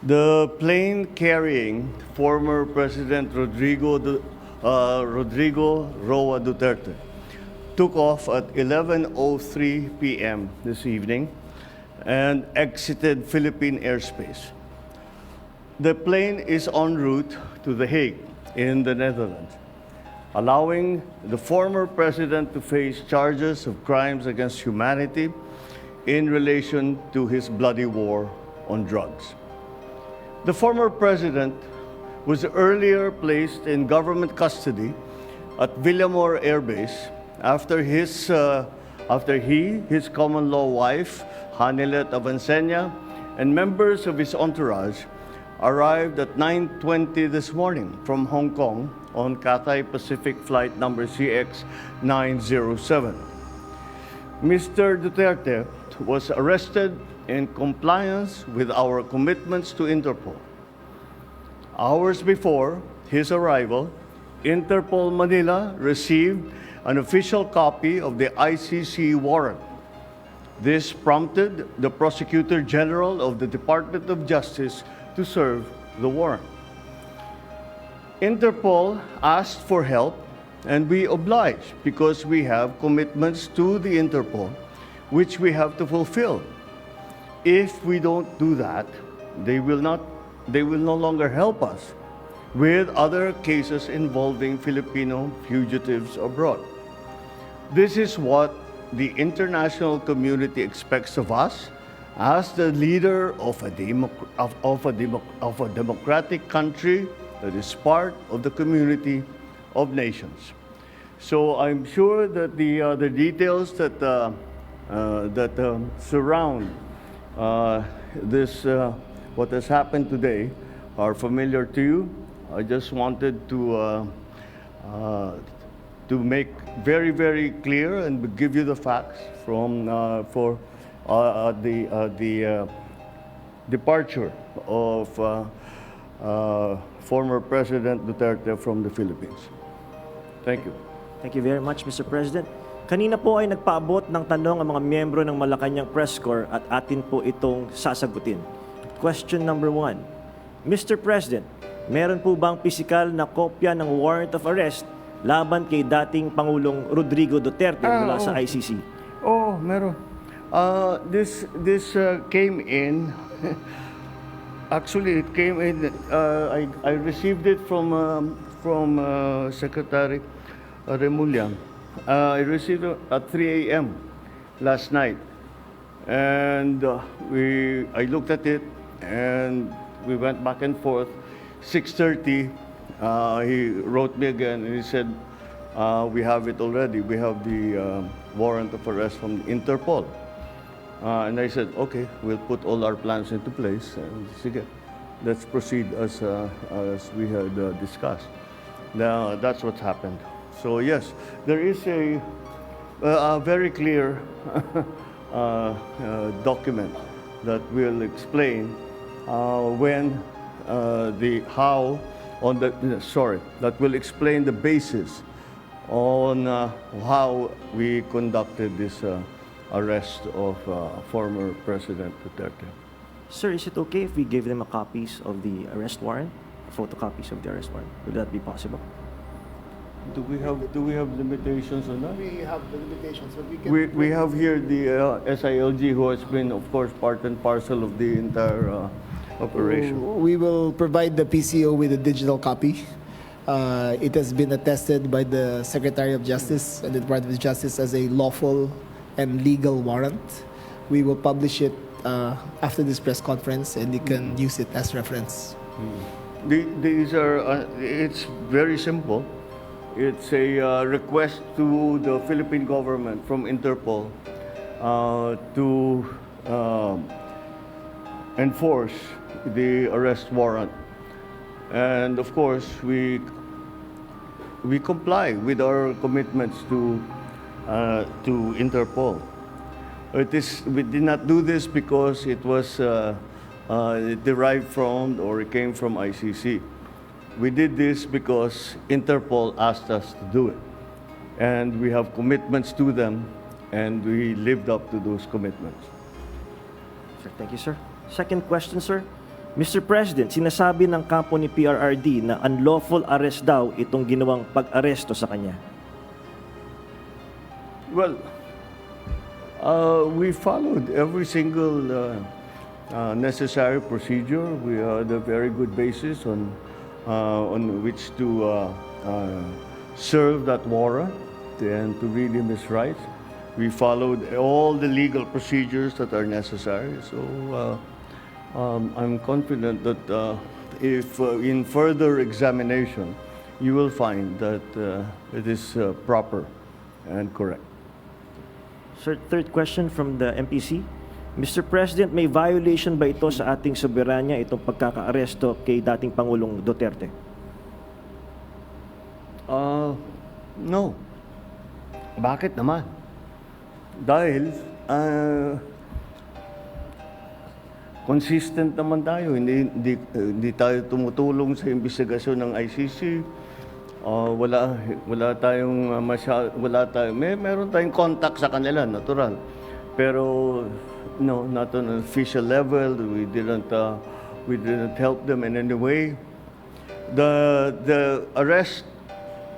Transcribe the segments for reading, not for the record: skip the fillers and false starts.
The plane carrying former President Rodrigo Roa Duterte took off at 11:03 p.m. this evening and exited Philippine airspace. The plane is en route to The Hague in the Netherlands, allowing the former president to face charges of crimes against humanity in relation to his bloody war on drugs. The former president was earlier placed in government custody at Villamor Air Base after his common law wife, Hanilet Avancenia, and members of his entourage arrived at 9:20 this morning from Hong Kong on Cathay Pacific flight number CX-907. Mr. Duterte was arrested in compliance with our commitments to Interpol. Hours before his arrival, Interpol Manila received an official copy of the ICC warrant. This prompted the Prosecutor General of the Department of Justice to serve the warrant. Interpol asked for help, and we obliged because we have commitments to the Interpol which we have to fulfill. If we don't do that, they will no longer help us with other cases involving Filipino fugitives abroad. This is what the international community expects of us as the leader of a democratic country that is part of the community of nations. So I'm sure that the details that surround what has happened today are familiar to you. I just wanted to make very, very clear and give you the facts for the departure of former President Duterte from the Philippines. Thank you. Thank you very much, Mr. President. Kanina po ay nagpaabot ng tanong ang mga miyembro ng Malacanang Press Corps at atin po itong sasagutin. Question number 1. Mr. President, meron po bang pisikal na kopya ng warrant of arrest laban kay dating Pangulong Rodrigo Duterte mula sa ICC? Oh, meron. This came in. Actually, it came in. I received it from Secretary Remulla. I received it at 3 a.m. last night, and I looked at it, and we went back and forth. 6:30, he wrote me again, and he said, "We have it already. We have the warrant of arrest from Interpol." And I said, "Okay, we'll put all our plans into place, and sige, let's proceed as we had discussed." Now that's what happened. So yes, there is a very clear document that will explain that will explain the basis on how we conducted this arrest of former President Duterte. Sir, is it okay if we give them a copies of the arrest warrant, photocopies of the arrest warrant? Would that be possible? Do we have limitations on that? We have the limitations, but We have here the SILG, who has been, of course, part and parcel of the entire operation. We will provide the PCO with a digital copy. It has been attested by the Secretary of Justice and the Department of Justice as a lawful and legal warrant. We will publish it after this press conference, and you can use it as reference. These are, it's very simple. It's a request to the Philippine government from Interpol to enforce the arrest warrant. And of course, we comply with our commitments to Interpol. We did not do this because it was derived from or it came from ICC. We did this because Interpol asked us to do it. And we have commitments to them, and we lived up to those commitments. Sir, thank you, sir. Second question, sir. Mr. President, sinasabi ng kampo ni PRRD na unlawful arrest daw itong ginawang pag-aresto sa kanya. Well, we followed every single necessary procedure. We had a very good basis on which to serve that warrant and to read him his rights. We followed all the legal procedures that are necessary. So I'm confident that if in further examination, you will find that it is proper and correct. Sir, third question from the MPC. Mr. President, may violation ba ito sa ating soberanya itong pagkaka-aresto kay dating Pangulong Duterte? No. Bakit naman? Dahil consistent naman tayo. Hindi tayo tumutulong sa investigasyon ng ICC. Meron tayong contact sa kanila, natural. Pero no, not on an official level. We didn't help them in any way. The arrest,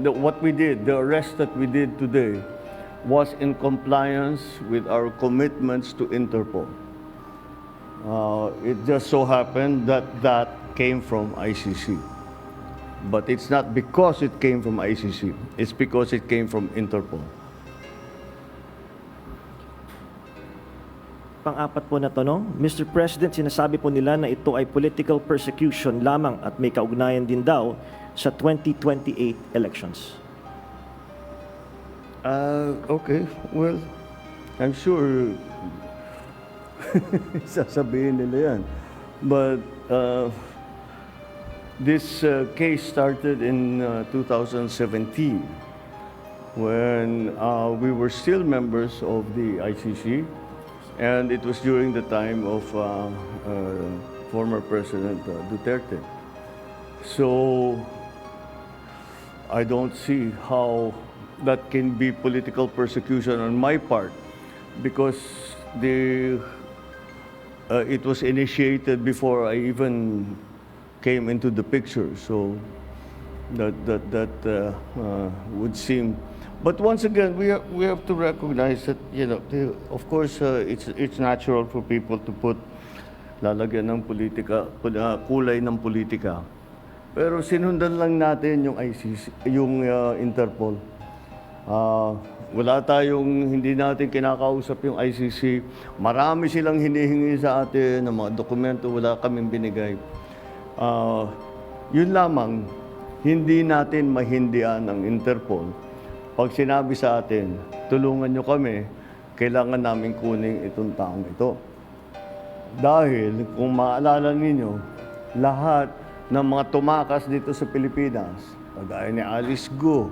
what we did, the arrest that we did today was in compliance with our commitments to Interpol. It just so happened that that came from ICC. But it's not because it came from ICC. It's because it came from Interpol. Pang-apat po na tanong, Mr. President, sinasabi po nila na ito ay political persecution lamang at may kaugnayan din daw sa 2028 elections. Okay, well, I'm sure sasabihin nila yan. But this case started in 2017 when we were still members of the ICC, and it was during the time of former President Duterte. So I don't see how that can be political persecution on my part, because it was initiated before I even came into the picture. So that would seem. But once again, we have to recognize that, you know, of course, it's natural for people to put lalagyan ng politika, kulay ng politika. Pero sinundan lang natin yung ICC, yung Interpol. Hindi natin kinakausap yung ICC. Marami silang hinihingi sa atin ng mga dokumento, wala kaming binigay. Yun lamang, hindi natin mahindian ang Interpol. Pag sinabi sa atin, tulungan nyo kami, kailangan namin kunin itong taong ito. Dahil, kung maalala ninyo, lahat ng mga tumakas dito sa Pilipinas, kagaya ni Alice Go,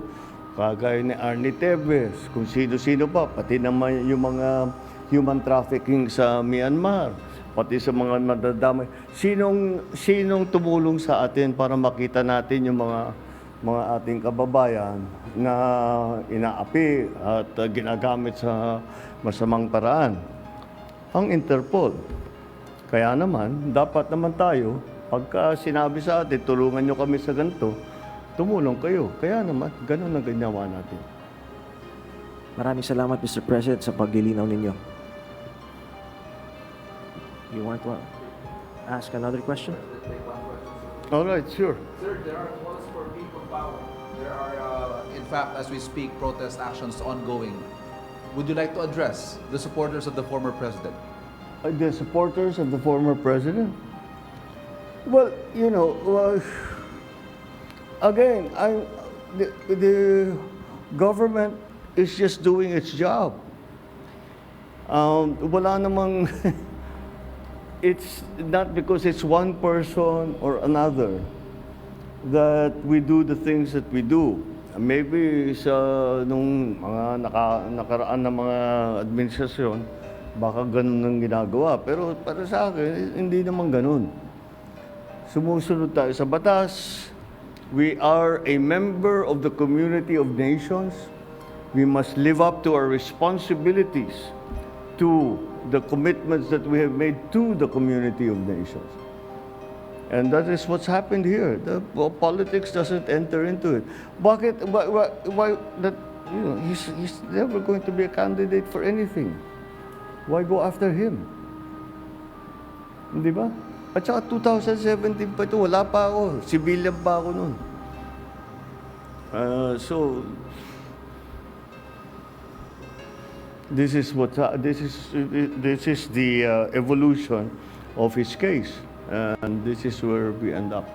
kagaya ni Arnie Tevez, kung sino-sino pa, pati naman yung mga human trafficking sa Myanmar, pati sa mga nadadamay. Sinong tumulong sa atin para makita natin yung mga ating kababayan na inaapi at ginagamit sa masamang paraan? Ang Interpol. Kaya naman, dapat naman tayo, pagka sinabi sa atin, tulungan nyo kami sa ganito, tumulong kayo. Kaya naman, ganun ang ginawa natin. Maraming salamat, Mr. President, sa paglilinaw ninyo. You want to ask another question? All right, sure. Sir, there are calls for people power. There are, in fact, as we speak, protest actions ongoing. Would you like to address the supporters of the former president? The supporters of the former president? Well, you know, again, the government is just doing its job. Wala namang, it's not because it's one person or another that we do the things that we do. Maybe nung mga nakaraan na mga administrasyon, baka ganun ang ginagawa. Pero para sa akin, hindi naman ganun. Sumusunod tayo sa batas. We are a member of the community of nations. We must live up to our responsibilities, to the commitments that we have made to the community of nations. And that is what's happened here. The politics doesn't enter into it. Bakit? Why that? You know, he's never going to be a candidate for anything. Why go after him? Di ba? At saka 2017 pa ito, wala pa ako. Civilian pa ako noon. So this is this is the evolution of his case, and this is where we end up.